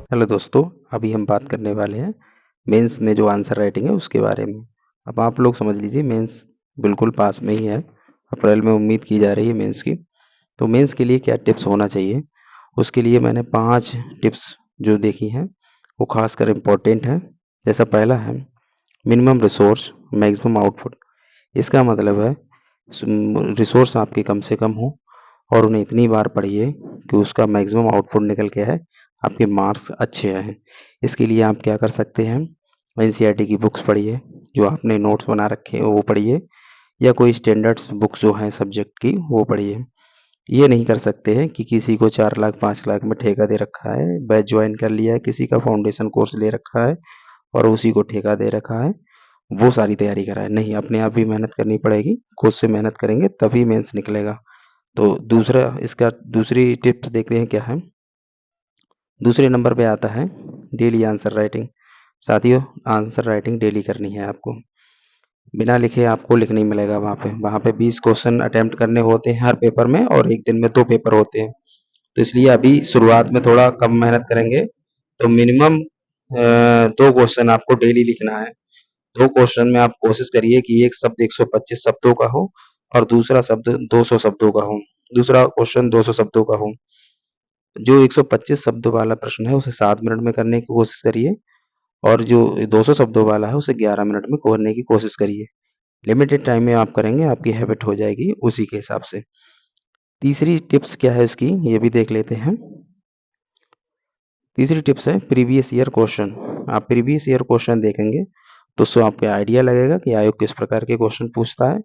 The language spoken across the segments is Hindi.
हेलो दोस्तों, अभी हम बात करने वाले हैं मेंस में जो आंसर राइटिंग है उसके बारे में। अब आप लोग समझ लीजिए मेंस बिल्कुल पास में ही है। अप्रैल में उम्मीद की जा रही है मेंस की। तो मेंस के लिए क्या टिप्स होना चाहिए, उसके लिए मैंने 5 टिप्स जो देखी हैं वो खासकर इम्पोर्टेंट हैं। जैसा पहला है मिनिमम रिसोर्स मैक्सिमम आउटपुट। इसका मतलब है रिसोर्स आपके कम से कम हो और उन्हें इतनी बार पढ़िए कि उसका मैक्सिमम आउटपुट निकल के आए, आपके मार्क्स अच्छे आएँ। इसके लिए आप क्या कर सकते हैं, एनसीईआरटी की बुक्स पढ़िए, जो आपने नोट्स बना रखे हैं वो पढ़िए, या कोई स्टैंडर्ड्स बुक्स जो हैं सब्जेक्ट की वो पढ़िए। ये नहीं कर सकते हैं कि किसी को 4 लाख 5 लाख में ठेका दे रखा है, बैच ज्वाइन कर लिया है, किसी का फाउंडेशन कोर्स ले रखा है और उसी को ठेका दे रखा है, वो सारी तैयारी कराएँ। नहीं, अपने आप भी मेहनत करनी पड़ेगी, खुद से मेहनत करेंगे तभी मेंस निकलेगा। तो दूसरा इसका दूसरी टिप्स देखते हैं क्या है। दूसरे नंबर पे आता है डेली आंसर राइटिंग। साथियों, आंसर राइटिंग डेली करनी है आपको। बिना लिखे आपको लिख नहीं मिलेगा वहाँ पे 20 क्वेश्चन अटेम्प्ट करने होते हैं हर पेपर में और एक दिन में 2 पेपर होते हैं। तो इसलिए अभी शुरुआत में थोड़ा कम मेहनत करेंगे तो मिनिमम 2 क्वेश्चन आपको डेली लिखना है। 2 क्वेश्चन में आप कोशिश करिए कि एक शब्द 125 शब्दों का हो और दूसरा शब्द 200 शब्दों का हो। दूसरा क्वेश्चन 200 शब्दों का हो। जो 125 शब्द वाला प्रश्न है उसे 7 मिनट में करने की कोशिश करिए और जो 200 शब्दों वाला है उसे 11 मिनट में करने की कोशिश करिए। लिमिटेड टाइम में आप करेंगे, आपकी हैबिट हो जाएगी उसी के हिसाब से। तीसरी टिप्स क्या है इसकी, ये भी देख लेते हैं। तीसरी टिप्स है प्रीवियस ईयर क्वेश्चन। आप प्रीवियस ईयर क्वेश्चन देखेंगे तो उससे आपको आइडिया लगेगा कि आयोग किस प्रकार के क्वेश्चन पूछता है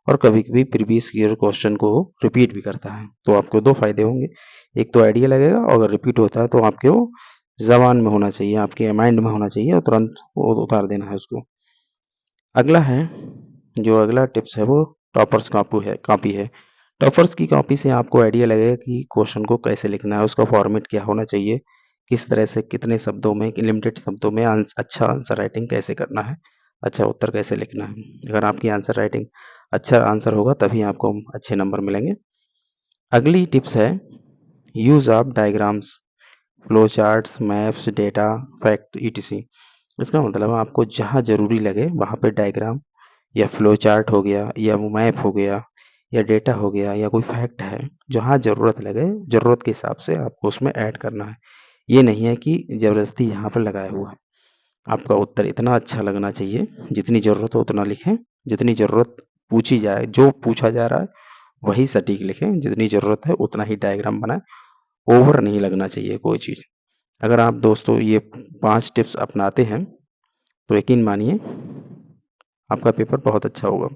और कभी-कभी प्रीवियस ईयर क्वेश्चन को रिपीट भी करता है। तो आपको 2 फायदे होंगे। एक तो आइडिया लगेगा और अगर रिपीट होता है तो आपके वो ज़बान में होना चाहिए, आपके माइंड में होना चाहिए और तुरंत वो उतार देना है उसको। अगला है, जो अगला टिप्स है वो टॉपर्स कॉपी है। टॉपर्स की कॉपी से आपको आइडिया लगेगा कि क्वेश्चन को कैसे लिखना है, उसका फॉर्मेट क्या होना चाहिए, किस तरह से कितने शब्दों में, लिमिटेड शब्दों में अच्छा आंसर राइटिंग कैसे करना है, अच्छा उत्तर कैसे लिखना है। अगर आपकी आंसर राइटिंग अच्छा आंसर होगा तभी आपको अच्छे नंबर मिलेंगे। अगली टिप्स है use of diagrams, flow charts, maps, data, fact etc. इसका मतलब आपको जहाँ ज़रूरी लगे वहाँ पे डायग्राम या फ्लो चार्ट हो गया या वो मैप हो गया या डेटा हो गया या कोई फैक्ट है, जहाँ ज़रूरत लगे ज़रूरत के हिसाब से आपको उसमें ऐड करना है। ये नहीं है कि ज़बरदस्ती यहाँ पर लगाया हुआ है। आपका उत्तर इतना अच्छा लगना चाहिए, जितनी ज़रूरत हो उतना लिखें, जितनी ज़रूरत पूछी जाए, जो पूछा जा रहा है वही सटीक लिखें, जितनी ज़रूरत है उतना ही डायग्राम बनाएँ, ओवर नहीं लगना चाहिए कोई चीज़। अगर आप दोस्तों ये 5 टिप्स अपनाते हैं तो यकीन मानिए आपका पेपर बहुत अच्छा होगा।